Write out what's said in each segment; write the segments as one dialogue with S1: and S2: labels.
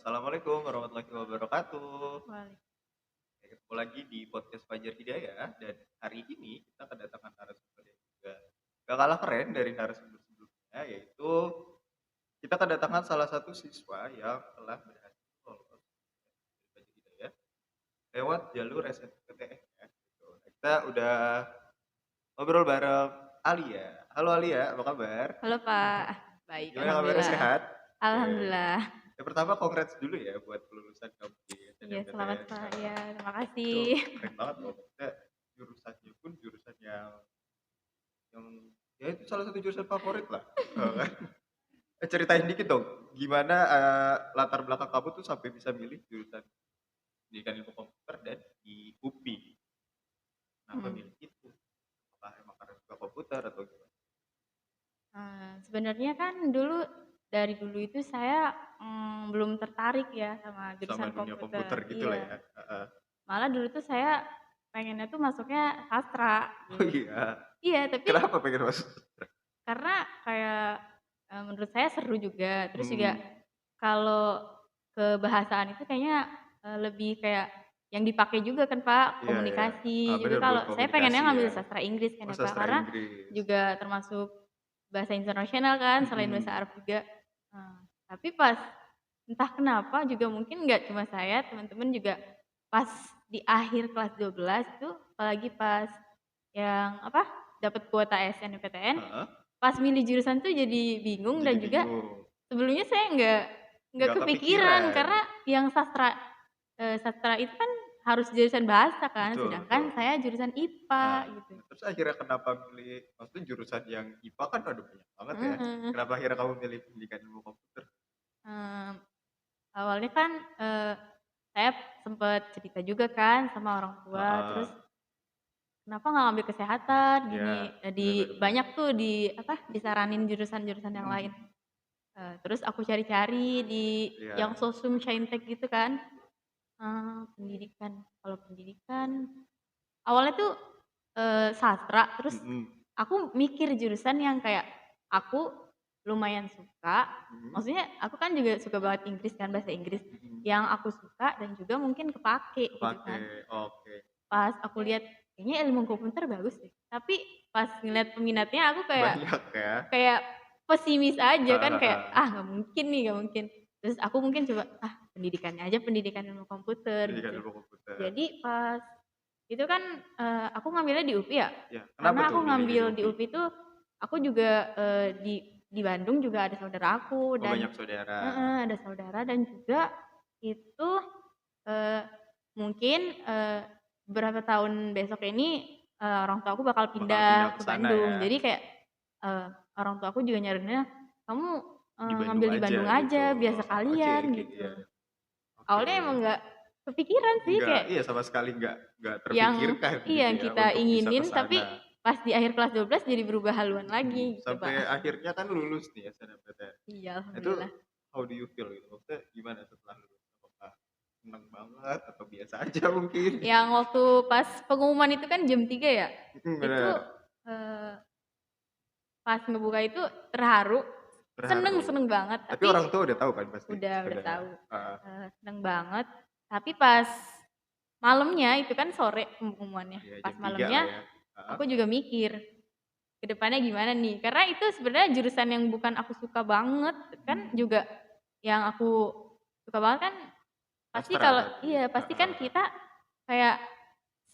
S1: Assalamualaikum warahmatullahi wabarakatuh.
S2: Wali
S1: Ketemu lagi di podcast Fajar Hidayah dan hari ini kita kedatangan narasumber yang juga gak kalah keren dari narasumber sebelumnya, yaitu kita kedatangan salah satu siswa yang telah berhasil lolos dari Fajar Hidayah lewat jalur SNMPTN ya. Gitu. Nah, kita udah ngobrol bareng Alia. Halo Alia, apa kabar?
S2: Halo Pak, baik
S1: Gimana kabarnya,
S2: alhamdulillah.
S1: sehat? Oke.
S2: Alhamdulillah.
S1: Yang pertama congrats dulu ya buat kelulusan kamu di
S2: Iya selamat
S1: SNMPTN.
S2: Pak, ya terima kasih.
S1: Itu keren banget loh, maksudnya jurusannya pun jurusan yang ya itu salah satu jurusan favorit lah, kan. Ceritain dikit dong, gimana, latar belakang kamu tuh sampai bisa milih jurusan pendidikan ilmu komputer dan di UPI? Kenapa
S2: Mhm.
S1: milih itu? Apakah emang karena suka komputer atau gimana?
S2: Sebenarnya kan dari dulu itu saya, belum tertarik ya sama
S1: Sama
S2: jurusan
S1: dunia komputer
S2: komputer,
S1: gitu lah
S2: iya.
S1: ya? Heeh.
S2: Malah dulu tuh saya pengennya tuh masuknya sastra
S1: Oh
S2: gitu.
S1: iya?
S2: Iya tapi
S1: Kenapa pengen masuk?
S2: karena kayak, menurut saya seru juga, terus juga
S1: Mhm,
S2: kalau kebahasaan itu kayaknya, lebih kayak yang dipakai juga kan Pak,
S1: iya iya. Ah,
S2: komunikasi. Juga
S1: bener
S2: kalau
S1: buat
S2: saya
S1: komunikasi
S2: pengennya ngambil
S1: ya?
S2: sastra Inggris kan
S1: Oh,
S2: ya Pak,
S1: sastra
S2: karena
S1: Inggris.
S2: juga termasuk bahasa internasional kan, selain bahasa
S1: Mhm.
S2: Arab juga. Tapi pas entah kenapa juga mungkin nggak cuma saya, teman-teman juga pas di akhir kelas 12 itu, apalagi pas yang apa, dapat kuota SNMPTN,
S1: Heeh,
S2: pas milih jurusan tuh jadi bingung
S1: jadi
S2: dan juga
S1: bingung.
S2: sebelumnya saya nggak
S1: Nggak
S2: kepikiran
S1: kepikiran.
S2: karena yang sastra itu kan harus jurusan bahasa kan,
S1: Betul betul.
S2: sedangkan saya jurusan IPA gitu.
S1: Nah, terus akhirnya kenapa milih maksudnya jurusan yang IPA kan ada banyak banget ya.
S2: Heeh.
S1: Kenapa akhirnya kamu milih pendidikan ilmu komputer?
S2: Mmm, awalnya kan, saya sempet cerita juga kan sama orang tua,
S1: Heeh.
S2: terus kenapa nggak ngambil kesehatan
S1: Iya,
S2: gini,
S1: bener bener bener.
S2: banyak tuh disaranin jurusan-jurusan yang lain.
S1: Mhm.
S2: Terus aku cari-cari di yang
S1: Iya.
S2: Sosum Saintek gitu kan, pendidikan. Kalau pendidikan awalnya tuh, sastra, terus
S1: Mhm.
S2: aku mikir jurusan yang kayak aku lumayan suka,
S1: Mhm.
S2: maksudnya aku kan juga suka banget Inggris kan, bahasa Inggris,
S1: Mhm.
S2: yang aku suka dan juga mungkin kepake gitu
S1: Kepake,
S2: kan.
S1: oke.
S2: Pas aku lihat, kayaknya ilmu komputer bagus deh, tapi pas ngeliat peminatnya aku kayak
S1: Banyak ya.
S2: kayak pesimis aja
S1: Heeh
S2: kan, kayak,
S1: heeh.
S2: "Ah, nggak mungkin nih, nggak mungkin." Terus aku mungkin coba, "Ah, pendidikannya aja, pendidikan ilmu komputer,"
S1: Pendidikan
S2: gitu.
S1: ilmu komputer.
S2: Jadi pas itu kan, aku ngambilnya di UPI ya,
S1: Ya, kenapa
S2: karena
S1: tuh
S2: aku
S1: milihnya di
S2: ngambil di
S1: UPI?
S2: UPI tuh, aku juga, di Bandung juga ada saudara aku
S1: Oh,
S2: dan
S1: banyak saudara.
S2: heeh, ada saudara dan juga itu, eee, mungkin, beberapa tahun besok ini, orang tua aku bakal
S1: Bakal pindah
S2: pindah
S1: ke
S2: ke
S1: sana ya.
S2: Bandung. Jadi kayak, eee, orang tua aku juga nyaraninnya, "Kamu,
S1: Di Bandung
S2: ngambil di
S1: aja
S2: Bandung
S1: gitu.
S2: aja biar
S1: Oke
S2: sekalian,"
S1: oke,
S2: gitu.
S1: iya. Oke.
S2: Awalnya emang nggak kepikiran sih,
S1: Enggak,
S2: kayak
S1: iya sama sekali enggak
S2: yang
S1: terfikirkan
S2: iya,
S1: gitu
S2: yang
S1: ya
S2: kita
S1: untuk bisa ke
S2: inginin, tapi
S1: sana.
S2: pas di akhir kelas 12 jadi berubah haluan
S1: Mhm,
S2: lagi gitu,
S1: sampai
S2: Pak.
S1: akhirnya kan lulus nih SNMPTN.
S2: Iya,
S1: Nah itu
S2: alhamdulillah.
S1: how do you feel gitu? Maksudnya gimana setelah lulus? Apakah seneng banget atau biasa aja mungkin?
S2: Yang waktu pas pengumuman itu kan jam 3 ya,
S1: Mhm,
S2: itu,
S1: bener,
S2: eee, pas ngebuka itu terharu, seneng
S1: terharu.
S2: seneng banget,
S1: Tapi
S2: tapi
S1: orang tua udah tahu kan pasti?
S2: udah
S1: Udah,
S2: tahu,
S1: heeh,
S2: seneng banget, tapi pas malamnya itu kan sore pengumumannya,
S1: iya
S2: pas
S1: jam 3 lah
S2: malamnya
S1: ya, heeh,
S2: aku juga mikir, ke depannya gimana nih? Karena itu sebenarnya jurusan yang bukan aku suka banget, kan
S1: mhm.
S2: juga yang aku suka banget kan pasti
S1: Sastra
S2: kalau
S1: berarti?
S2: iya, pasti kan
S1: Heeh,
S2: kita kayak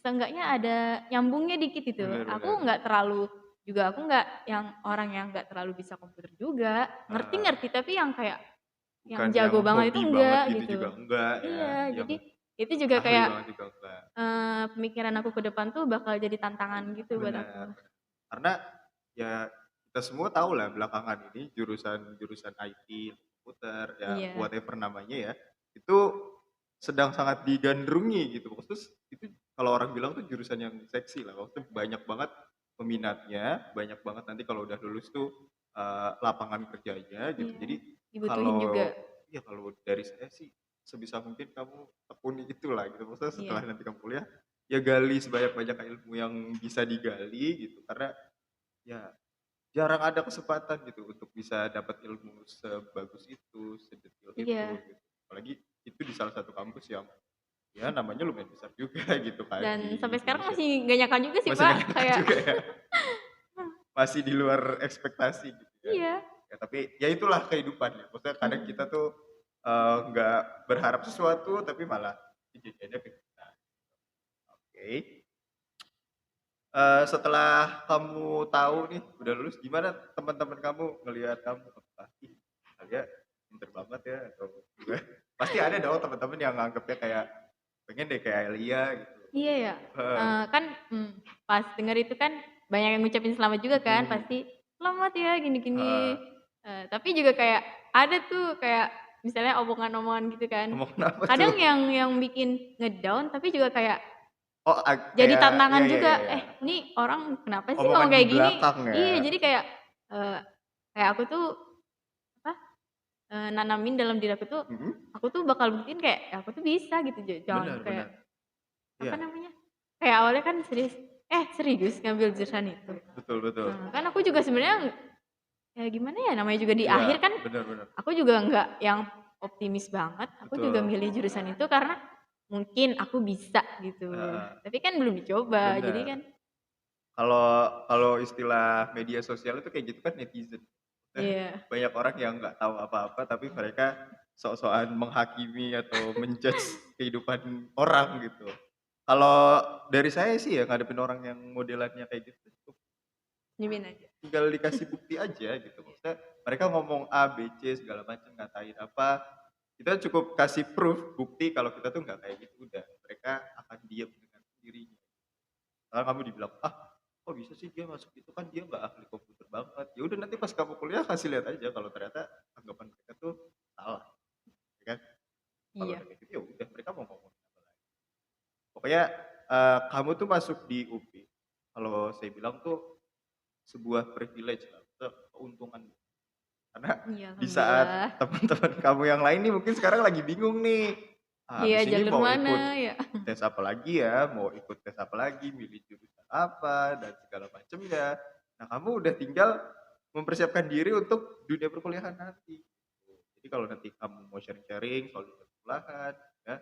S2: seenggaknya ada nyambungnya dikit itu.
S1: bener
S2: Aku
S1: bener,
S2: nggak terlalu juga aku nggak yang orang yang nggak terlalu bisa komputer juga,
S1: heeh.
S2: ngerti-ngerti tapi yang kayak yang
S1: Bukan yang
S2: jago banget itu
S1: hobi banget
S2: enggak
S1: gitu juga
S2: gitu.
S1: enggak ya,
S2: Iya,
S1: yang
S2: jadi itu juga
S1: ahli
S2: kayak,
S1: banget juga enggak.
S2: pemikiran aku ke depan tuh bakal jadi tantangan gitu buat
S1: Bener
S2: aku.
S1: bener. Karena ya kita semua tahu lah belakangan ini jurusan-jurusan IT, komputer, ya
S2: Iya,
S1: whatever namanya ya, itu sedang sangat digandrungi gitu. Terus itu kalau orang bilang tuh jurusan yang seksi lah, maksudnya banyak banget peminatnya, banyak banget nanti kalau udah lulus tuh, lapangan kerjanya gitu.
S2: iya,
S1: Jadi
S2: dibutuhin juga.
S1: kalau ya kalau dari saya sih sebisa mungkin kamu tekuni itulah gitu, maksudnya setelah
S2: Iya,
S1: nanti kamu kuliah ya gali sebanyak-banyak ilmu yang bisa digali gitu, karena ya jarang ada kesempatan gitu untuk bisa dapat ilmu sebagus itu, sedetil itu
S2: iya.
S1: gitu. Apalagi itu di salah satu kampus yang ya namanya lumayan besar juga gitu kan
S2: Dan
S1: di
S2: sampai sekarang
S1: Indonesia.
S2: masih nggak nyangka juga sih,
S1: Masih gak
S2: Pak,
S1: nyangka
S2: kayak
S1: juga ya, masih di luar ekspektasi gitu ya.
S2: iya,
S1: Ya tapi ya itulah kehidupan ya, maksudnya kadang kita
S2: mhm,
S1: tuh, nggak berharap sesuatu tapi malah kejadiannya ke kita. Oke, setelah kamu tahu nih udah lulus, gimana teman-teman kamu ngelihat kamu? Apakah, "Ih, Alia pinter banget ya," atau gimana? Pasti ada dong teman-teman yang nganggepnya kayak, "Pengen deh kayak Alia," gitu.
S2: iya ya,
S1: Heeh,
S2: kan, pas denger itu kan banyak yang ngucapin selamat juga kan
S1: mhm,
S2: pasti, "Selamat ya gini-gini,"
S1: heeh.
S2: tapi juga kayak ada tuh kayak misalnya omongan-omongan gitu kan,
S1: Omongan apa tuh?
S2: kadang yang bikin nge-down tapi juga kayak
S1: Oh,
S2: jadi
S1: kayak iya
S2: tantangan
S1: iya iya
S2: juga,
S1: iya.
S2: "Nih orang kenapa sih
S1: Omongan
S2: ngomong
S1: di
S2: kayak gini?"
S1: belakang ya?
S2: Iya, jadi kayak, eee, kayak aku tuh apa, nanamin dalam diri
S1: Mhm,
S2: aku tuh bakal buktiin kayak, ya aku tuh bisa gitu, jangan
S1: bener
S2: kayak
S1: bener.
S2: apa
S1: Iya,
S2: namanya, kayak awalnya kan serius, serius ngambil jurusan itu?"
S1: betul betul.
S2: Kan aku juga sebenarnya ya gimana ya, namanya juga di
S1: Iya,
S2: akhir kan,
S1: bener bener.
S2: aku juga nggak yang optimis banget, aku juga
S1: Betul,
S2: milih jurusan itu karena mungkin aku bisa gitu,
S1: heeh,
S2: tapi kan belum dicoba, jadi kan
S1: bener. Kalau kalau istilah media sosial itu kayak gitu kan netizen.
S2: iya,
S1: Banyak orang yang nggak tahu apa-apa tapi mereka sok-sokan menghakimi atau men-judge kehidupan orang gitu. Kalau dari saya sih ya ngadepin orang yang modelannya kayak gitu cukup
S2: senyumin aja.
S1: tinggal dikasih bukti aja gitu. Maksudnya mereka ngomong A, B, C segala macam ngatain apa, kita cukup kasih proof, bukti kalau kita tuh nggak kayak gitu udah. Mereka akan diam dengan sendirinya. Kalau kamu dibilang, "Ah, kok bisa sih dia masuk itu kan dia nggak ahli komputer banget." Ya udah nanti pas kamu kuliah kasih lihat aja kalau ternyata anggapan mereka tuh salah, ya kan? Kalau
S2: Iya,
S1: udah kayak gitu ya udah mereka mau ngomong apa lagi. Pokoknya kamu tuh masuk di UPI, kalau saya bilang tuh sebuah privilege lah, maksudnya keuntungan. Karena
S2: iya
S1: di saat
S2: alhamdulillah.
S1: teman-teman kamu yang lain nih mungkin sekarang lagi bingung nih, ah,
S2: Iya
S1: habis ini
S2: jalur
S1: mau
S2: mana
S1: ikut
S2: ya?
S1: tes apa lagi ya, mau ikut tes apa lagi, milih jurusan apa, dan segala macamnya. Nah, kamu udah tinggal mempersiapkan diri untuk dunia perkuliahan nanti. Jadi kalau nanti kamu mau sharing-sharing soal dunia perkuliahan, ya,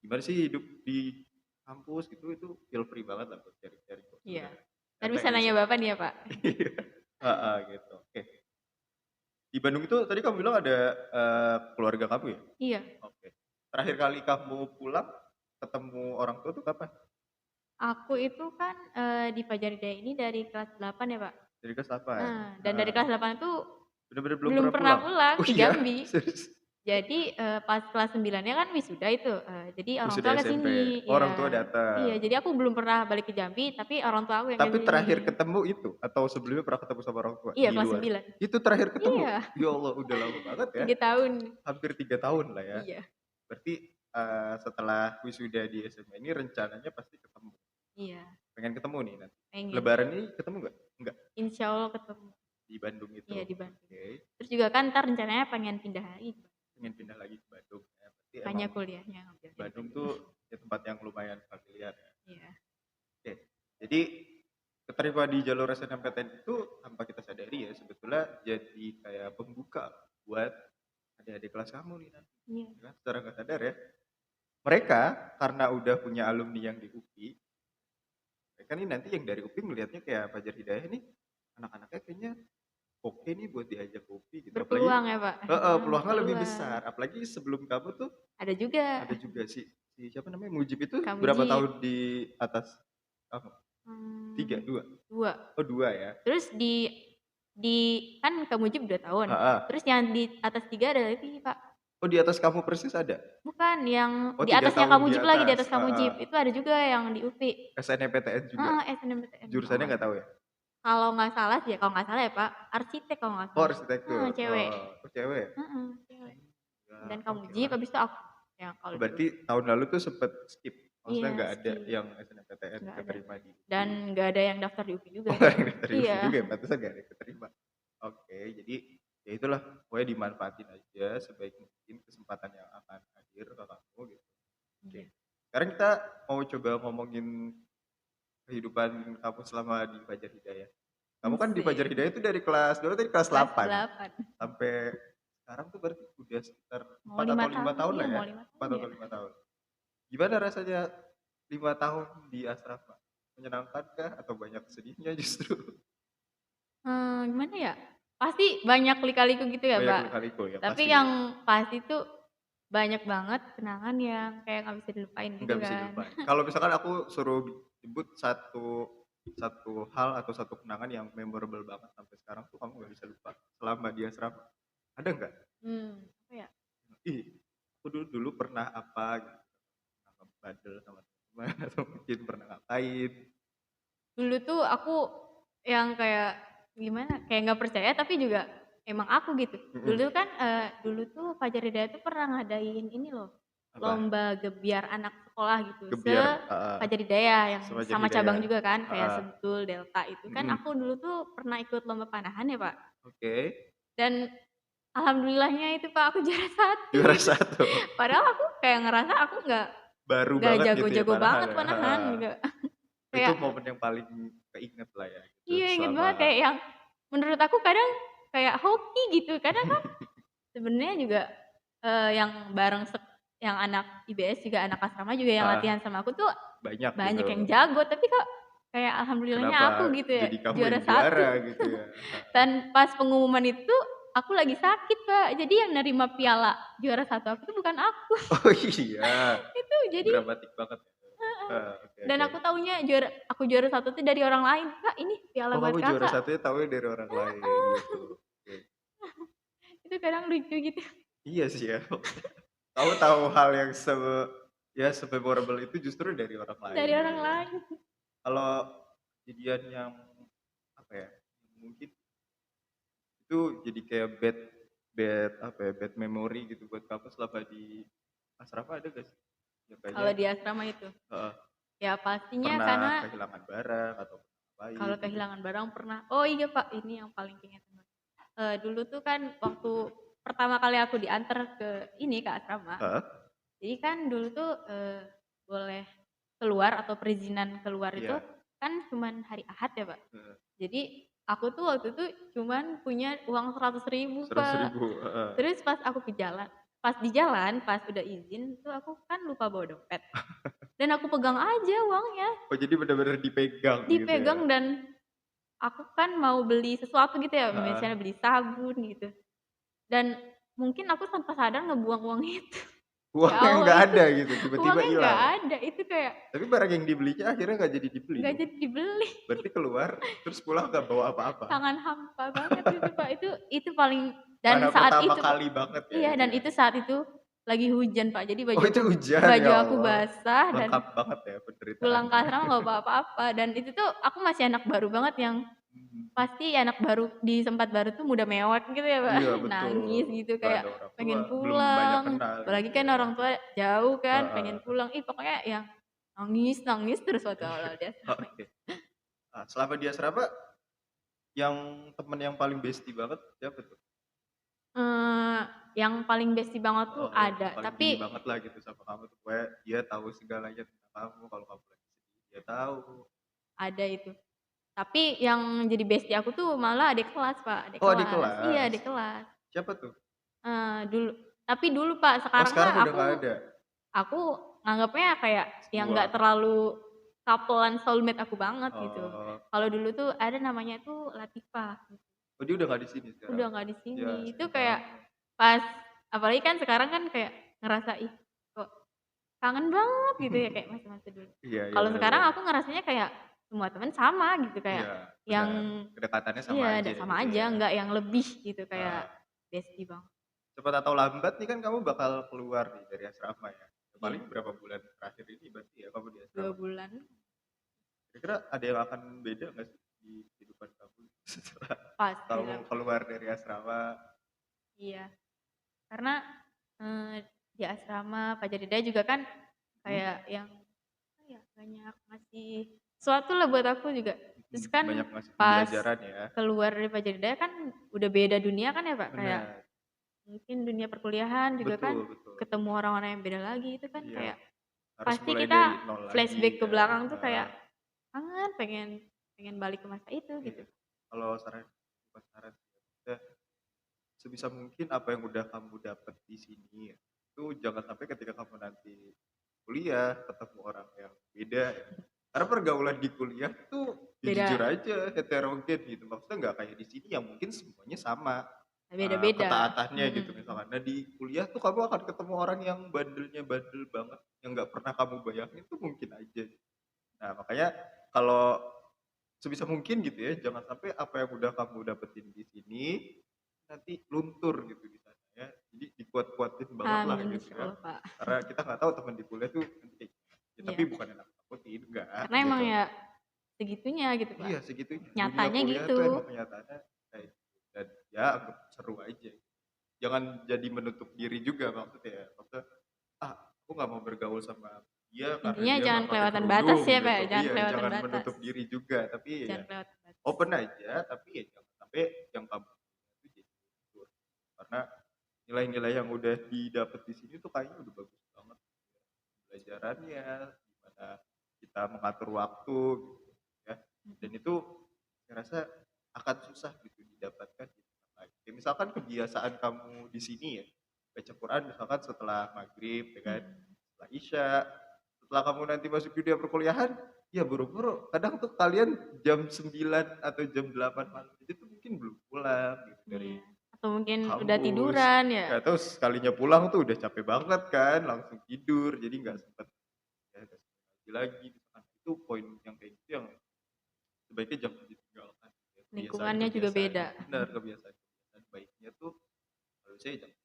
S1: gimana sih hidup di kampus gitu, itu feel free banget lah buat sharing-sharing kok, itu
S2: Iya,
S1: udah
S2: entar bisa
S1: santai
S2: nanya
S1: aja.
S2: Bapak nih ya, Pak?
S1: Iya, heeh, gitu. Oke, di Bandung itu tadi kamu bilang ada, keluarga kamu ya?
S2: Iya,
S1: Oke. Terakhir kali kamu pulang ketemu orang tua tuh kapan?
S2: aku itu kan, di Fajar Hidayah ini dari kelas 8 ya, Pak.
S1: Dari kelas 8?
S2: Dan dari
S1: Heeh.
S2: kelas 8 itu
S1: Bener-bener belum
S2: belum
S1: pernah
S2: pernah
S1: pulang?
S2: pulang
S1: Oh
S2: ke
S1: iya?
S2: Jambi.
S1: Serius?
S2: Jadi, pas kelas 9-nya kan wisuda itu, jadi orang
S1: Wisuda
S2: tua ke
S1: SMP?
S2: sini,
S1: Orang tua
S2: iya.
S1: datang?
S2: Iya, jadi aku belum pernah balik ke Jambi, tapi orang tua aku yang ke
S1: Tapi terakhir
S2: sini.
S1: ketemu itu? Atau sebelumnya pernah ketemu sama orang tua
S2: Iya,
S1: di
S2: kelas
S1: luar?
S2: 9.
S1: Itu terakhir ketemu?
S2: Iya,
S1: Ya Allah udah lama banget ya,
S2: 3 tahun.
S1: hampir 3 tahun lah ya.
S2: Iya,
S1: Berarti, setelah wisuda di SMA ini rencananya pasti ketemu?
S2: iya,
S1: Pengen ketemu nih nanti?
S2: pengen.
S1: Lebaran ini ketemu nggak? Enggak?
S2: Insya Allah ketemu.
S1: Di Bandung itu?
S2: Iya, di Bandung.
S1: Oke.
S2: Terus juga kan entar rencananya pengen pindah lagi,
S1: Pengen pindah lagi ke Bandung ya, berarti emang
S2: makanya kuliahnya ngambil di
S1: Bandung
S2: Bandung.
S1: tuh ya tempat yang lumayan familiar ya.
S2: Iya.
S1: Oke, jadi keterima di jalur SNMPTN itu tanpa kita sadari ya sebetulnya jadi kayak pembuka buat adik-adik kelas kamu nih nanti,
S2: Iya.
S1: ya kan? Secara nggak sadar ya. Mereka karena udah punya alumni yang di UPI, mereka nih nanti yang dari UPI melihatnya kayak Fajar Hidayah nih, anak-anaknya kayaknya oke nih buat diajak ke UPI gitu. Apalagi
S2: Berpeluang ya, Pak?
S1: heeh, peluangnya lebih
S2: Berpeluang.
S1: besar. Apalagi sebelum kamu tuh
S2: Ada juga
S1: ada juga si siapa namanya, Mujib itu
S2: Kak
S1: berapa
S2: Mujib,
S1: tahun di atas kamu? 3, 2?
S2: 2.
S1: Oh 2 ya?
S2: Terus di kan Kak Mujib 2 tahun,
S1: Heeh.
S2: terus yang di atas 3 ada lagi, Pak.
S1: Oh di atas kamu persis ada?
S2: Bukan, yang
S1: Oh
S2: di
S1: 3
S2: atasnya Kak
S1: tahun di
S2: Mujib lagi, di
S1: atas,
S2: atas Kak
S1: heeh.
S2: Mujib, itu ada juga yang di UPI.
S1: SNMPTN juga?
S2: SNMPTN kalau
S1: Jurusannya
S2: nggak
S1: nggak
S2: salah.
S1: tahu ya?
S2: Kalau nggak salah sih ya, kalau nggak salah ya, Pak, arsitek kalau nggak
S1: Oh
S2: salah.
S1: arsitektur?
S2: Cewek.
S1: Oh, oh cewek ya?
S2: Cewek.
S1: Ya
S2: Dan Kak
S1: oke
S2: Mujib,
S1: lah.
S2: habis itu aku, yang kalau
S1: Oh
S2: di
S1: berarti
S2: UPI.
S1: tahun lalu tuh sempet skip? Maksudnya
S2: Iya,
S1: nggak ada
S2: skip,
S1: yang SNMPTN
S2: nggak ada.
S1: keterima di
S2: Dan
S1: UPI?
S2: nggak ada yang daftar di UPI
S1: Oh
S2: juga.
S1: nggak ada yang keterima UPI
S2: Iya,
S1: juga ya? Pantesan nggak ada yang keterima. Oke, jadi ya itulah, pokoknya dimanfaatin aja sebaik mungkin kesempatan yang akan hadir ke kamu gitu. Oke,
S2: iya.
S1: sekarang kita mau coba ngomongin kehidupan kamu selama di Fajar Hidayah. Kamu kan di Fajar
S2: Asik.
S1: Hidayah itu dari kelas berapa tadi? Kelas
S2: Kelas
S1: 8
S2: 8.
S1: sampai sekarang tuh berarti udah sekitar
S2: mau
S1: 4
S2: 5
S1: atau 5
S2: tahun,
S1: tahun
S2: iya
S1: lah ya,
S2: mau 5
S1: 4
S2: tahun ya.
S1: atau 5 tahun. Gimana rasanya 5 tahun di asrama? Menyenangkankah atau banyak sedihnya justru?
S2: Gimana ya, pasti banyak lika-liku gitu ya,
S1: Banyak
S2: Mbak.
S1: lika-liku ya
S2: Tapi
S1: pasti,
S2: yang pasti tuh banyak banget kenangan yang kayak nggak bisa dilupain gitu
S1: nggak bisa
S2: kan.
S1: dilupain. Kalau misalkan aku suruh sebut satu satu hal atau satu kenangan yang memorable banget sampai sekarang tuh kamu nggak bisa lupa selama di asrama, ada nggak?
S2: Apa ya,
S1: Ih, aku dulu dulu pernah apa gitu, pernah bandel sama teman atau mungkin pernah ngapain.
S2: dulu tuh aku yang kayak gimana, kayak nggak percaya tapi juga emang aku gitu.
S1: Mhm,
S2: Dulu tuh Fajar Hidayat tuh pernah ngadain ini loh,
S1: apa?
S2: lomba gebyar anak sekolah gitu,
S1: Gebiar, heeh,
S2: Fajar Hidayat yang
S1: Sefajar
S2: sama cabang
S1: Hidayat,
S2: juga kan, kayak
S1: heeh,
S2: Sentul, Delta itu kan
S1: mhm,
S2: aku dulu tuh pernah ikut lomba panahan ya, Pak.
S1: oke,
S2: Dan alhamdulillahnya itu, Pak, aku juara satu
S1: juara
S2: gitu.
S1: satu,
S2: Padahal aku kayak ngerasa aku
S1: baru
S2: nggak
S1: banget gitu ya
S2: jago-jago
S1: panahan
S2: banget
S1: ya,
S2: panahan
S1: heeh.
S2: gitu.
S1: Itu
S2: Kayak
S1: momen yang paling keinget lah ya gitu
S2: iya, inget banget
S1: selama
S2: kayak yang menurut aku kadang kayak hoki gitu. Kadang kan sebenarnya juga, yang bareng yang anak IBS juga anak asrama juga yang
S1: heeh,
S2: latihan sama aku tuh
S1: banyak
S2: banyak
S1: gitu.
S2: yang jago, tapi kok kayak alhamdulillahnya
S1: Kenapa
S2: aku gitu ya,
S1: jadi kamu
S2: juara
S1: yang
S2: satu.
S1: juara gitu ya? Heeh.
S2: Dan pas pengumuman itu aku lagi sakit, Kak. Jadi yang nerima piala juara satu aku tuh bukan aku.
S1: Oh iya,
S2: Itu jadi
S1: dramatik banget ya. Heeh, oke
S2: dan
S1: oke.
S2: aku taunya aku juara satu tuh dari orang lain, "Kak, ini piala
S1: Oh
S2: buat
S1: kamu juara
S2: Kakak."
S1: satunya taunya dari orang lain gitu, oke.
S2: Itu kadang lucu gitu.
S1: Iya sih ya, kamu tahu hal yang ya se-memorable itu justru dari orang lain
S2: Dari
S1: gitu
S2: orang
S1: ya.
S2: lain.
S1: Kalau kejadian yang, apa ya, mungkin itu jadi kayak bad apa ya, bad memory gitu buat kamu selama di asrama ada gak sih? Yang kayaknya
S2: Kalau di asrama itu,
S1: heeh,
S2: ya pastinya
S1: pernah
S2: karena
S1: kehilangan barang atau ngapain
S2: kalau
S1: gitu?
S2: kehilangan barang pernah oh iya, Pak, ini yang paling keinget banget. Dulu tuh kan waktu pertama kali aku diantar ke ini, ke asrama,
S1: Heeh,
S2: jadi kan dulu tuh, boleh keluar atau perizinan keluar itu
S1: iya,
S2: kan cuman hari Ahad ya, Pak.
S1: heeh,
S2: Jadi aku tuh waktu itu cuman punya uang 100.000, Pak.
S1: 100.000, heeh.
S2: Terus pas di jalan, pas udah izin tuh aku kan lupa bawa dompet, dan aku pegang aja uangnya,
S1: Oh jadi bener-bener dipegang gitu ya?
S2: dipegang dan aku kan mau beli sesuatu gitu ya,
S1: Heeh,
S2: misalnya beli sabun gitu, dan mungkin aku tanpa sadar ngebuang uang itu. Ya
S1: uangnya
S2: Allah
S1: nggak
S2: itu
S1: ada gitu, tiba-tiba
S2: uangnya nggak
S1: hilang.
S2: ada, itu kayak
S1: Tapi barang yang dibelinya akhirnya nggak jadi dibeli
S2: nggak
S1: dong?
S2: jadi dibeli,
S1: Berarti keluar, terus pulang nggak bawa apa-apa?
S2: tangan hampa banget itu, Pak. Itu paling dan
S1: Mana
S2: saat
S1: pertama
S2: itu, Pak
S1: kali banget ya
S2: iya,
S1: itu
S2: dan
S1: ya?
S2: itu saat itu lagi hujan, Pak. Jadi
S1: Oh itu hujan,
S2: baju
S1: ya
S2: aku
S1: Allah,
S2: basah dan
S1: lengkap banget ya
S2: pulang ke
S1: penderitaannya.
S2: asrama nggak bawa apa-apa, dan itu tuh aku masih anak baru banget yang
S1: Mhm.
S2: pasti anak baru di tempat baru tuh muda mewek gitu ya, Pak.
S1: Iya betul,
S2: Nangis gitu
S1: nggak
S2: kayak
S1: ada orang tua,
S2: pengen
S1: belum banyak
S2: pulang,
S1: kenal
S2: apalagi
S1: gitu
S2: kan
S1: ya.
S2: orang tua jauh kan, pengen
S1: Heeh,
S2: pulang. Ih, pokoknya yang nangis nangis terus waktu awal-awal di asrama
S1: oke.
S2: itu.
S1: Selama di asrama yang temen yang paling bestie banget siapa tuh?
S2: Eee, yang paling bestie banget tuh
S1: Yang
S2: ada,
S1: paling
S2: tapi
S1: gini banget lah gitu sama kamu tuh, pokoknya dia tahu segalanya tentang kamu, kalau kamu lagi sedih dia tahu.
S2: ada itu. Tapi yang jadi bestie aku tuh malah adik kelas, Pak, adik
S1: Oh adik
S2: kelas. Iya,
S1: kelas,
S2: adik kelas.
S1: siapa tuh?
S2: Dulu tapi dulu, Pak,
S1: Oh
S2: sekarang
S1: sekarang
S2: mah
S1: udah nggak ada?
S2: aku nganggapnya kayak yang nggak
S1: Sebuang.
S2: terlalu couple-an soulmate aku banget gitu.
S1: Oh,
S2: Kalau dulu tuh ada namanya tuh Latifah,
S1: oh dia udah nggak di sini sekarang?
S2: udah nggak di
S1: Ya
S2: sini. Itu
S1: sayang
S2: kayak
S1: banget.
S2: pas apalagi kan sekarang kan kayak ngerasa, ih kok kangen banget gitu ya kayak masa-masa dulu.
S1: Iya iya
S2: Kalau
S1: benar
S2: sekarang
S1: benar.
S2: aku ngerasanya kayak semua temen sama gitu, kayak
S1: Iya
S2: yang
S1: benar, kedekatannya sama
S2: iya
S1: aja
S2: sama
S1: gitu
S2: aja,
S1: ya.
S2: nggak yang lebih gitu kayak
S1: Heeh.
S2: bestie banget.
S1: Cepat atau lambat nih kan kamu bakal keluar nih dari asrama ya.
S2: Iya,
S1: Paling berapa bulan terakhir ini berarti ya kamu di
S2: 2
S1: asrama.
S2: bulan
S1: Kira-kira ada yang akan beda nggak sih di kehidupan kamu setelah kamu
S2: pastilah, Pak.
S1: keluar dari asrama?
S2: Iya, karena, di asrama Fajar Hidayat juga kan
S1: Hmm?
S2: kayak yang, apa ya, banyak ngasih sesuatu lah buat aku juga. Terus kan
S1: Banyak ngasih
S2: pas
S1: pembelajaran ya.
S2: keluar dari Fajar Hidayat kan udah beda dunia kan ya, Pak, kayak
S1: Benar,
S2: mungkin dunia perkuliahan juga kan
S1: betul betul.
S2: ketemu orang-orang yang beda lagi, itu kan
S1: Iya,
S2: kayak
S1: harus
S2: pasti
S1: mulai dari
S2: kita
S1: nol lagi
S2: flashback ke
S1: kan.
S2: belakang tuh kayak kangen, pengen pengen balik ke masa itu gitu.
S1: Iya. Kalau saran, bukan saran sih, ya, sebisa mungkin apa yang udah kamu dapat di sini ya, itu jangan sampai ketika kamu nanti kuliah ketemu orang yang beda ya. Karena pergaulan di kuliah tuh ya jujur
S2: Beda,
S1: aja heterogen gitu. Maksudnya nggak kayak di sini yang mungkin semuanya sama
S2: beda-beda.
S1: ketaatannya gitu
S2: Mhm.
S1: misalkan. Nah di kuliah tuh kamu akan ketemu orang yang bandelnya bandel banget yang nggak pernah kamu bayangin tuh mungkin aja. Nah makanya kalau sebisa mungkin gitu ya jangan sampai apa yang udah kamu dapetin di sini nanti luntur gitu di sana ya. Jadi dikuat-kuatin banget lah
S2: Amin,
S1: gitu ya.
S2: insyaallah, Pak.
S1: Karena kita nggak tahu teman di kuliah tuh nanti kayak gimana. Ya, tapi
S2: Iya,
S1: bukan yang nakut-nakutin, enggak
S2: karena emang
S1: gitu.
S2: ya segitunya gitu, Pak.
S1: Iya segitunya. Dunia
S2: Nyatanya
S1: kuliah
S2: gitu.
S1: tuh emang kenyataannya kayak gitu. Dan ya anggap seru aja. Jangan jadi menutup diri juga maksudnya ya. Maksudnya, ah aku nggak mau bergaul sama dia karena
S2: Intinya
S1: dia
S2: jangan
S1: nggak pakai
S2: kelewatan batas
S1: kerudung
S2: ya, Pak,
S1: gitu.
S2: ya, jangan
S1: Iya,
S2: kelewatan
S1: jangan
S2: batas.
S1: menutup diri juga. Tapi
S2: Jangan
S1: ya
S2: kelewatan batas.
S1: open aja. Tapi ya jangan sampai yang kamu itu jadi luntur. Karena nilai-nilai yang udah didapat di sini tuh kayaknya udah bagus banget pelajarannya, gimana kita mengatur waktu gitu ya. Dan itu saya rasa akan susah gitu didapatkan di tempat lain. Kayak misalkan kebiasaan kamu di sini ya, baca Quran misalkan setelah maghrib, ya kan,
S2: Mhm.
S1: setelah isya, setelah kamu nanti masuk dunia perkuliahan, ya buru-buru. Kadang tuh kalian jam 9 atau jam 8 malam itu tuh mungkin belum pulang gitu dari
S2: Iya. Atau mungkin udah
S1: kampus.
S2: tiduran ya.
S1: Ya terus sekalinya pulang tuh udah capek banget kan, langsung tidur, jadi nggak sempet ya nggak sempet ngaji lagi misalkan. Itu poin yang kayak gitu yang sebaiknya jangan ditinggalkan ya,
S2: Lingkungannya juga beda.
S1: benar, kebiasaan-kebiasaan baiknya tuh harusnya jangan.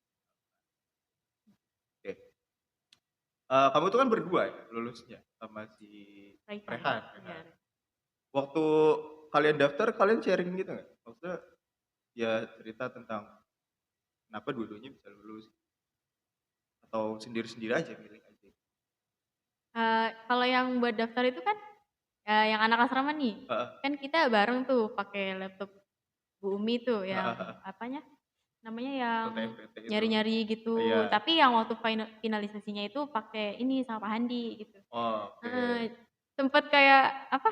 S1: Oke, kamu tuh kan berdua ya lulusnya sama si
S2: Raihan.
S1: Rehan ya
S2: Iya.
S1: kan? Waktu kalian daftar kalian sharing gitu nggak? Maksudnya ya cerita tentang kenapa dua-duanya bisa lulus atau sendiri-sendiri aja milih aja?
S2: Kalau yang buat daftar itu kan, yang anak asrama nih,
S1: Heeh,
S2: kan kita bareng tuh pakai laptop Bu Umi tuh
S1: heeh
S2: yang
S1: heeh,
S2: apanya, namanya yang
S1: LTMPT itu.
S2: nyari-nyari
S1: Iya.
S2: gitu. Tapi yang waktu finalisasinya itu pakai ini sama Pak Handi gitu.
S1: Oke.
S2: Heeh, sempet kayak apa,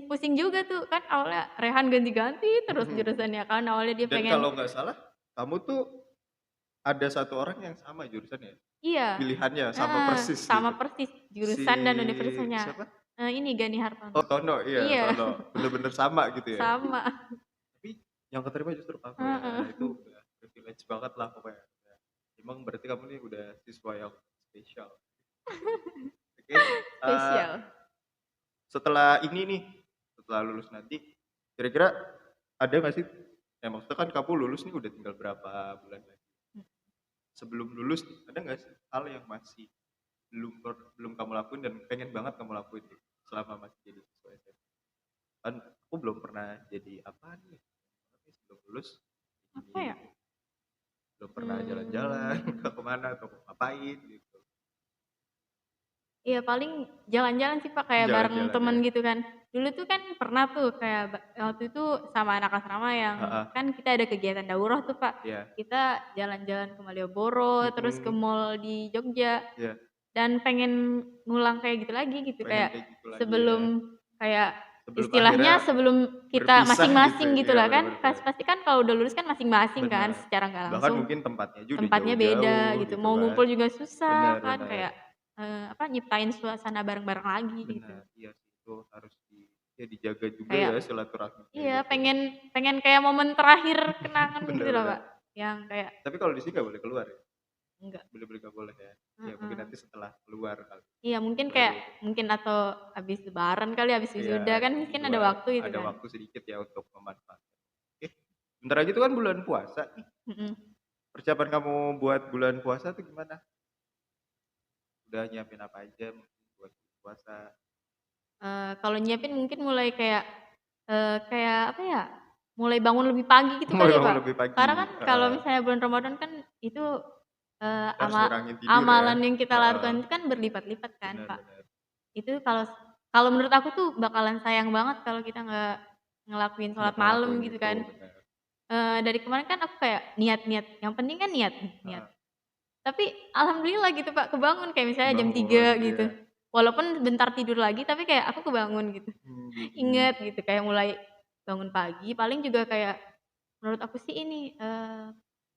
S2: pusing juga tuh kan awalnya Rehan ganti-ganti terus jurusannya kan, awalnya dia
S1: Dan
S2: pengen
S1: kalau nggak salah, kamu tuh ada satu orang yang sama jurusannya?
S2: iya,
S1: Pilihannya sama
S2: heeh,
S1: persis
S2: sama
S1: gitu?
S2: persis
S1: Si
S2: jurusan dan universitasnya.
S1: siapa?
S2: Ini Gani
S1: Oh,
S2: Hartono.
S1: Tono, iya
S2: Iya,
S1: Tono. Bener-bener sama gitu ya?
S2: sama,
S1: Tapi yang keterima justru kamu ya,
S2: heeh,
S1: itu udah privilege banget lah pokoknya. Emang berarti kamu nih udah siswa yang spesial. Oke,
S2: spesial.
S1: setelah ini nih, setelah lulus nanti, kira-kira ada nggak sih, ya maksudnya kan kamu lulus nih udah tinggal berapa bulan lagi. Sebelum lulus nih, ada nggak sih hal yang masih belum kamu lakuin dan pengen banget kamu lakuin nih, selama masih jadi siswa SMA? Kan aku belum pernah jadi apa nih, sebelum lulus
S2: Apa
S1: gini,
S2: ya,
S1: belum pernah jalan-jalan
S2: mmm,
S1: ke kemana atau ngapain gitu.
S2: iya paling jalan-jalan sih Pak, kayak bareng
S1: Jalan-jalan ya.
S2: temen gitu kan. Dulu tuh kan pernah tuh kayak waktu itu sama anak asrama yang
S1: Heeh,
S2: kan kita ada kegiatan daurah tuh Pak.
S1: iya.
S2: Kita jalan-jalan ke Malioboro, terus ke
S1: Mhm,
S2: mall di Jogja.
S1: iya,
S2: Dan pengen ngulang kayak gitu lagi gitu,
S1: pengen
S2: kayak
S1: kayak gitu lagi ya.
S2: sebelum kayak
S1: Sebelum akhirnya
S2: istilahnya sebelum kita
S1: berpisah gitu,
S2: masing-masing
S1: iya
S2: gitulah
S1: bener
S2: kan,
S1: bener bener.
S2: pasti kan kalau udah lulus kan masing-masing kan
S1: Bener.
S2: secara nggak
S1: Bahkan
S2: langsung,
S1: mungkin tempatnya aja udah
S2: tempatnya beda
S1: jauh-jauh
S2: gitu,
S1: gitu
S2: mau
S1: kan.
S2: ngumpul juga susah
S1: Bener
S2: kan,
S1: bener.
S2: kayak, apa, nyiptain suasana bareng-bareng lagi gitu.
S1: Bener, iya sih itu harus ya dijaga juga
S2: Kayak
S1: ya silaturahminya
S2: iya,
S1: gitu.
S2: pengen pengen kayak momen terakhir kenangan gitu
S1: Bener
S2: loh,
S1: bener.
S2: Pak, yang kayak
S1: Tapi kalau di sini nggak boleh keluar ya?
S2: enggak,
S1: Bener-bener nggak boleh ya? Ya mungkin
S2: heeh.
S1: nanti setelah keluar kali,
S2: Iya mungkin
S1: baru
S2: kayak mungkin atau habis lebaran kali, habis
S1: iya
S2: wisuda kan
S1: di
S2: mungkin ada
S1: luar
S2: waktu gitu
S1: ada
S2: kan.
S1: waktu sedikit ya untuk memanfaatkan. Oke, bentar lagi itu kan bulan puasa nih.
S2: Mhm.
S1: Persiapan kamu buat bulan puasa tuh gimana? Udah nyiapin apa aja mungkin buat puasa?
S2: Kalau nyiapin mungkin mulai kayak, kayak apa ya, mulai bangun lebih pagi gitu
S1: Mulai
S2: kali ya,
S1: bangun
S2: Pak.
S1: lebih pagi,
S2: Karena kan kalau
S1: heeh.
S2: misalnya bulan Ramadan kan itu,
S1: Kita harus ngurangin tidur ya,
S2: amalan yang kita
S1: heeh.
S2: lakukan itu kan berlipat-lipat kan,
S1: Bener
S2: Pak.
S1: bener.
S2: Itu kalau menurut aku tuh bakalan sayang banget kalau kita nggak ngelakuin
S1: Nggak
S2: sholat malam
S1: ngelakuin
S2: gitu
S1: itu,
S2: kan.
S1: bener.
S2: Dari kemarin kan aku kayak niat-niat, yang penting kan niat nih, niat.
S1: Heeh,
S2: Tapi alhamdulillah gitu, Pak, kebangun kayak misalnya jam
S1: kebangun,
S2: 3
S1: iya.
S2: gitu. Walaupun bentar tidur lagi tapi kayak aku kebangun gitu.
S1: Mhm.
S2: Inget gitu kayak mulai bangun pagi paling juga kayak menurut aku sih ini,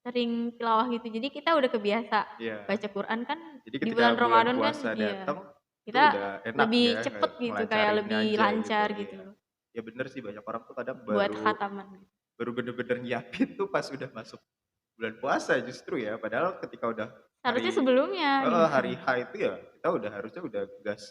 S2: sering tilawah gitu. Jadi kita udah kebiasa
S1: Iya.
S2: baca Quran kan
S1: Jadi
S2: di
S1: ketika
S2: bulan
S1: bulan
S2: Ramadan kan
S1: puasa
S2: iya,
S1: datang, itu
S2: kita
S1: udah enak ya
S2: lebih cepet gitu, kayak
S1: ngelancarin
S2: lebih
S1: aja gitu,
S2: lancar
S1: iya.
S2: gitu
S1: Ya bener sih banyak orang tuh kadang
S2: buat
S1: baru
S2: khataman.
S1: baru bener-bener nyiapin tuh pas udah masuk bulan puasa justru ya, padahal ketika udah
S2: Seharusnya
S1: hari
S2: sebelumnya
S1: heeh,
S2: gitu.
S1: hari H itu ya kita udah harusnya udah gas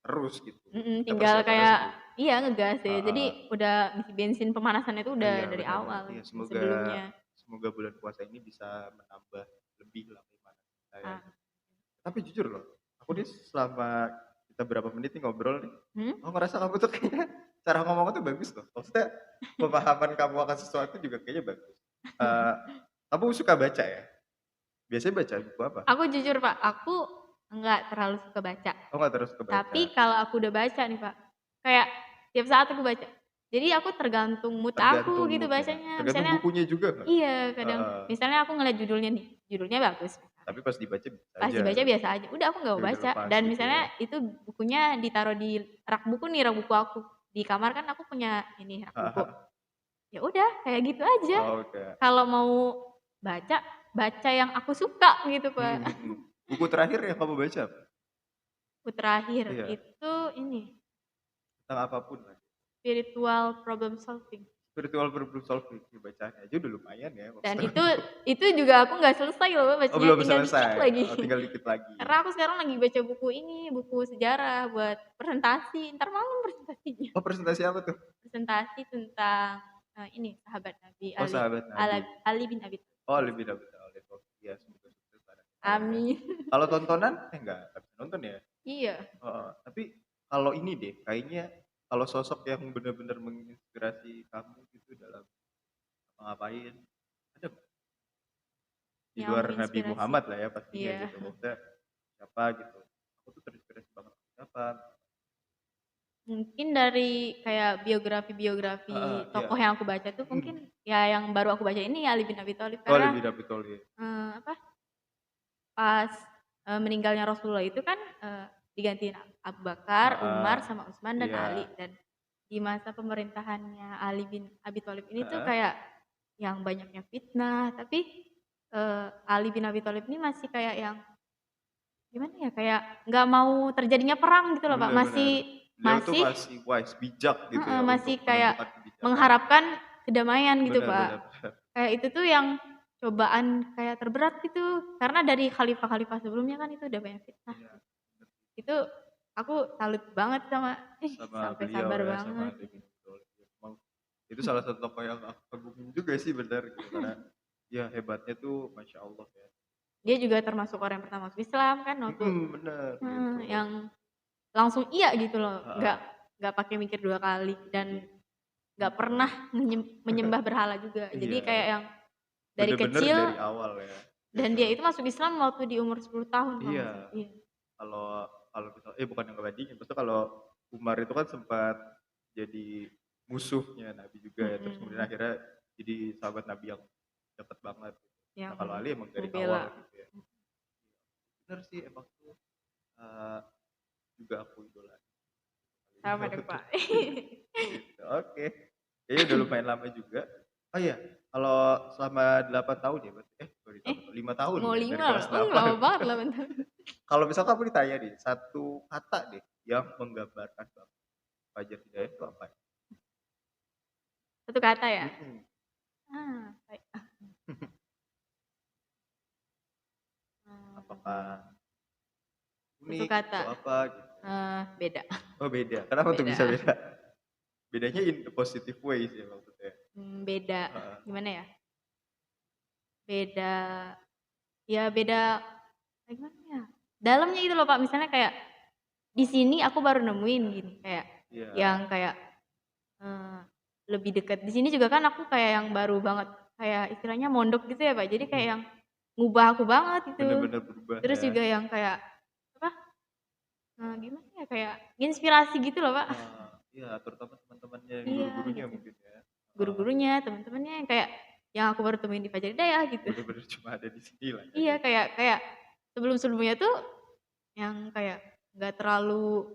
S1: terus gitu. Kita
S2: Tinggal
S1: persiapannya
S2: kayak
S1: sebelum
S2: iya ngegas ya. Jadi
S1: heeh,
S2: udah ngisi bensin pemanasannya itu udah
S1: iya
S2: dari
S1: benar benar.
S2: awal
S1: Iya
S2: gitu,
S1: semoga
S2: sebelumnya.
S1: semoga bulan puasa ini bisa menambah lebih lah keimanan kita ya.
S2: Ah,
S1: Tapi jujur loh, aku nih selama kita berapa menit nih ngobrol nih,
S2: mhm?
S1: aku ngerasa kamu tuh kayaknya cara ngomongnya tuh bagus loh. Maksudnya pemahaman kamu akan sesuatu juga kayaknya bagus. Eee, kamu suka baca ya? Biasanya baca buku apa?
S2: Aku jujur Pak, aku nggak terlalu suka baca.
S1: Oh nggak terus ke baca,
S2: Tapi kalau aku udah baca nih Pak, kayak tiap saat aku baca. Jadi aku tergantung mood aku
S1: tergantung
S2: gitu
S1: mood-nya,
S2: bacanya.
S1: tergantung
S2: Misalnya
S1: bukunya juga nggak?
S2: iya kadang,
S1: Heeh,
S2: misalnya aku ngeliat judulnya nih, judulnya bagus
S1: tapi pas dibaca bisa
S2: pas
S1: aja,
S2: dibaca biasa aja, udah aku nggak
S1: ya
S2: mau
S1: udah
S2: baca.
S1: lepas
S2: Dan
S1: gitu ya?
S2: misalnya itu bukunya ditaruh di rak buku nih, rak buku aku. Di kamar kan aku punya ini rak
S1: Heeh
S2: buku.
S1: heeh.
S2: Ya udah kayak gitu aja.
S1: Oh udah,
S2: Kalau mau baca, baca yang aku suka gitu,
S1: mhm
S2: Pak.
S1: mhm. Buku terakhir yang kamu baca apa?
S2: Buku terakhir
S1: Iya,
S2: itu ini,
S1: tentang apapun lah.
S2: Spiritual Problem Solving.
S1: Spiritual problem solving, ya bacaannya aja udah lumayan ya kalau
S2: Dan
S1: setahun.
S2: itu juga aku nggak selesai loh
S1: Oh
S2: bacanya,
S1: belum
S2: tinggal dikit
S1: selesai,
S2: lagi.
S1: oh tinggal dikit lagi.
S2: Karena aku sekarang lagi baca buku ini, buku sejarah buat presentasi, entar malam presentasinya.
S1: Oh presentasi apa tuh?
S2: Presentasi tentang, ini sahabat Nabi
S1: Oh sahabat Nabi.
S2: Ali bin Abi
S1: Oh
S2: Thalib.
S1: lebih dapet Alif, oh iya semoga sukses lah kalian ya.
S2: Amin.
S1: Kalau tontonan? Nggak bisa nonton ya?
S2: Iya,
S1: Heeh, tapi kalau ini deh, kayaknya kalau sosok yang benar-benar menginspirasi kamu gitu dalam ngapain, ada nggak? Di
S2: yang
S1: luar Nabi
S2: menginspirasi.
S1: Muhammad lah ya pastinya
S2: Iya.
S1: gitu, maksudnya siapa gitu? Aku tuh terinspirasi banget sama siapa?
S2: Mungkin dari kayak
S1: Heeh,
S2: biografi-biografi
S1: iya,
S2: tokoh yang aku baca tuh
S1: mhm.
S2: mungkin ya yang baru aku baca ini Ali bin Abi Thalib
S1: Oh
S2: karena,
S1: lebih Nabi Tholib.
S2: apa, pas, meninggalnya Rasulullah itu kan, digantiin Abu Bakar,
S1: Heeh,
S2: Umar, sama Utsman dan
S1: iya,
S2: Ali. Dan di masa pemerintahannya Ali bin Abi Thalib ini tuh
S1: heeh,
S2: kayak yang banyaknya fitnah, tapi, Ali bin Abi Thalib ini masih kayak yang gimana ya, kayak nggak mau terjadinya perang gitu loh, Pak.
S1: bener bener. Beliau tuh
S2: Masih
S1: masih wise, bijak gitu
S2: heeh,
S1: ya untuk
S2: masih kayak
S1: menentukan kebijakan.
S2: mengharapkan kedamaian gitu,
S1: Bener
S2: Pak.
S1: bener bener.
S2: Kayak itu tuh yang cobaan kayak terberat gitu, karena dari khalifah-khalifah sebelumnya kan itu udah banyak fitnah.
S1: Iya, bener.
S2: Itu aku salut banget sama
S1: Sama
S2: sampai
S1: beliau
S2: sabar
S1: ya,
S2: banget
S1: sama Ali
S2: gitu.
S1: bin Abi Thalib. Ya, emang itu salah satu tokoh yang aku kagumin juga sih bener gitu, karena ya hebatnya tuh Masya Allah ya.
S2: Dia juga termasuk orang yang pertama masuk Islam kan waktu
S1: Mhm, bener gitu.
S2: yang langsung iya gitu loh,
S1: Heeh,
S2: nggak pakai mikir 2 kali dan
S1: jadi
S2: nggak pernah menyembah berhala juga. Jadi kayak
S1: iya,
S2: yang dari
S1: bener-bener dari
S2: kecil
S1: awal ya,
S2: dan
S1: gitu.
S2: dia itu masuk Islam waktu di umur 10 tahun kalau nggak salah.
S1: Iya,
S2: Iya.
S1: kalau kalau misal bukan yang ngebandingin, maksudnya kalau Umar itu kan sempat jadi musuhnya Nabi juga ya, terus kemudian
S2: Mhm.
S1: akhirnya jadi sahabat Nabi yang deket banget. Nah
S2: Yang
S1: kalau Ali emang dari
S2: ngebela.
S1: awal gitu ya. Bener sih emang tuh, eee, juga aku idolain
S2: Sama
S1: beliau
S2: deh,
S1: tuh,
S2: Pak.
S1: gitu. Oke, kayaknya udah lumayan lama juga. Oh iya, kalau selama 8 tahun ya berarti sorry
S2: Eh,
S1: 8 tahun, 5 tahun
S2: mau
S1: ya dari
S2: 5 loh?
S1: kelas
S2: Lama
S1: 8.
S2: banget 8 tahun.
S1: Kalau misal kamu ditanya nih, satu kata deh yang menggambarkan Bang Fajar Hidayat itu apa?
S2: Satu kata ya?
S1: Mhm.
S2: Baik.
S1: Apakah
S2: Satu
S1: unik
S2: kata,
S1: atau apa gitu?
S2: beda
S1: Oh beda, kenapa tuh bisa
S2: beda,
S1: beda? Bedanya in a positive way sih maksudnya?
S2: beda
S1: Heeh.
S2: gimana ya, beda ya beda kayak gimana ya, dalamnya gitu loh, Pak. Misalnya kayak di sini aku baru nemuin gini, kayak
S1: Iya,
S2: yang kayak, eee, lebih dekat. Di sini juga kan aku kayak yang baru banget, kayak istilahnya mondok gitu ya, Pak. Jadi kayak
S1: mhm.
S2: yang ngubah aku banget gitu.
S1: Bener-bener berubah
S2: Terus
S1: ya.
S2: juga yang kayak apa, gimana ya, kayak nginspirasi gitu loh, Pak.
S1: Iya terutama teman-temannya,
S2: Iya
S1: guru-gurunya
S2: gitu.
S1: mungkin ya? Heeh.
S2: Guru-gurunya, teman-temannya yang kayak yang aku baru temuin di Fajar Hidayah gitu.
S1: Bener-bener cuma ada di sini lah ya
S2: Iya,
S1: gitu.
S2: kayak kayak sebelum-sebelumnya tuh yang kayak nggak terlalu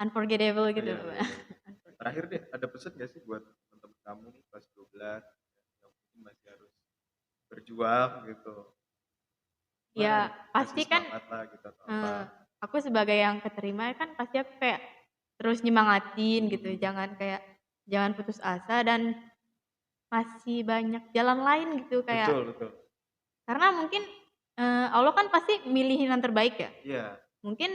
S2: unforgettable
S1: Oh
S2: gitu
S1: iya
S2: loh,
S1: iya
S2: Mbak.
S1: iya. Terakhir deh, ada pesan nggak sih buat teman-teman kamu nih kelas 12 yang mungkin masih harus berjuang gitu. Gimana
S2: Ya
S1: nih? Kasih
S2: pasti kan,
S1: semangat lah gitu atau apa?
S2: eee, aku sebagai yang keterima kan pasti aku kayak terus nyemangatin gitu,
S1: Mhm.
S2: jangan putus asa dan masih banyak jalan lain gitu kayak
S1: Betul betul.
S2: karena mungkin, Allah kan pasti milihin yang terbaik ya.
S1: Iya.
S2: Mungkin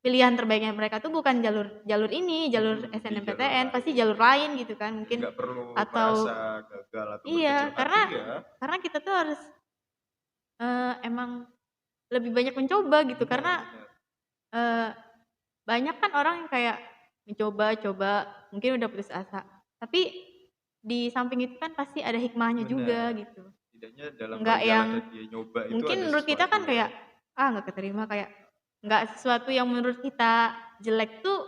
S2: pilihan terbaiknya mereka tuh bukan jalur jalur ini, jalur
S1: Di jalur
S2: SNMPTN, pasti
S1: lain.
S2: jalur lain gitu kan
S1: Jadi
S2: mungkin
S1: nggak perlu
S2: atau
S1: merasa gagal atau berkecil
S2: iya,
S1: hati ya.
S2: karena kita tuh harus, emang lebih banyak mencoba gitu
S1: Benar
S2: karena,
S1: benar.
S2: eee, banyak kan orang yang kayak mencoba-coba mungkin udah putus asa, tapi di samping itu kan pasti ada hikmahnya juga
S1: Benar.
S2: gitu.
S1: Setidaknya dalam
S2: Enggak yang
S1: perjalanan dia nyoba itu ada
S2: mungkin menurut kita
S1: sesuatu
S2: kan
S1: yang
S2: kayak, "Ah, nggak keterima," kayak nggak sesuatu yang menurut kita jelek tuh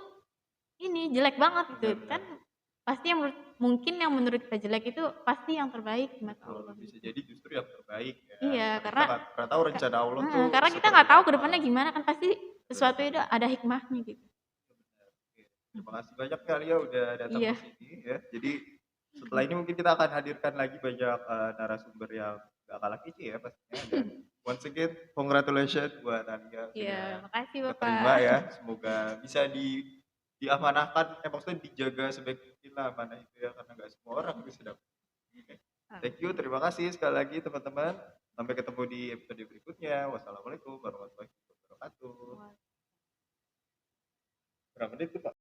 S2: ini, jelek banget
S1: benar
S2: gitu. Kan
S1: benar.
S2: pasti yang mungkin yang menurut kita jelek itu pasti yang terbaik di mata
S1: Betul,
S2: Allah
S1: bisa
S2: gitu.
S1: jadi justru yang terbaik ya,
S2: Iya,
S1: karena kita nggak pernah tahu rencana Allah tuh
S2: karena kita
S1: seperti
S2: nggak tahu ke
S1: apa.
S2: depannya gimana kan pasti
S1: Betul
S2: sesuatu
S1: betul
S2: itu
S1: betul.
S2: ada hikmahnya gitu.
S1: Benar, oke. Terima kasih banyak ya Lia udah datang ke
S2: Iya,
S1: sini ya. Jadi setelah ini mungkin kita akan hadirkan lagi banyak narasumber yang gak kalah kece ya pastinya dan once again congratulations buat Alia
S2: iya,
S1: sudah
S2: makasih Bapak.
S1: keterima ya. Semoga bisa diamanahkan, maksudnya dijaga sebaik mungkin lah amanah itu ya karena nggak semua orang bisa dapat. Thank you, terima kasih sekali lagi teman-teman. Sampai ketemu di episode berikutnya. Wassalamualaikum warahmatullahi wabarakatuh.
S2: Amin.
S1: Berapa menit tuh, Pak?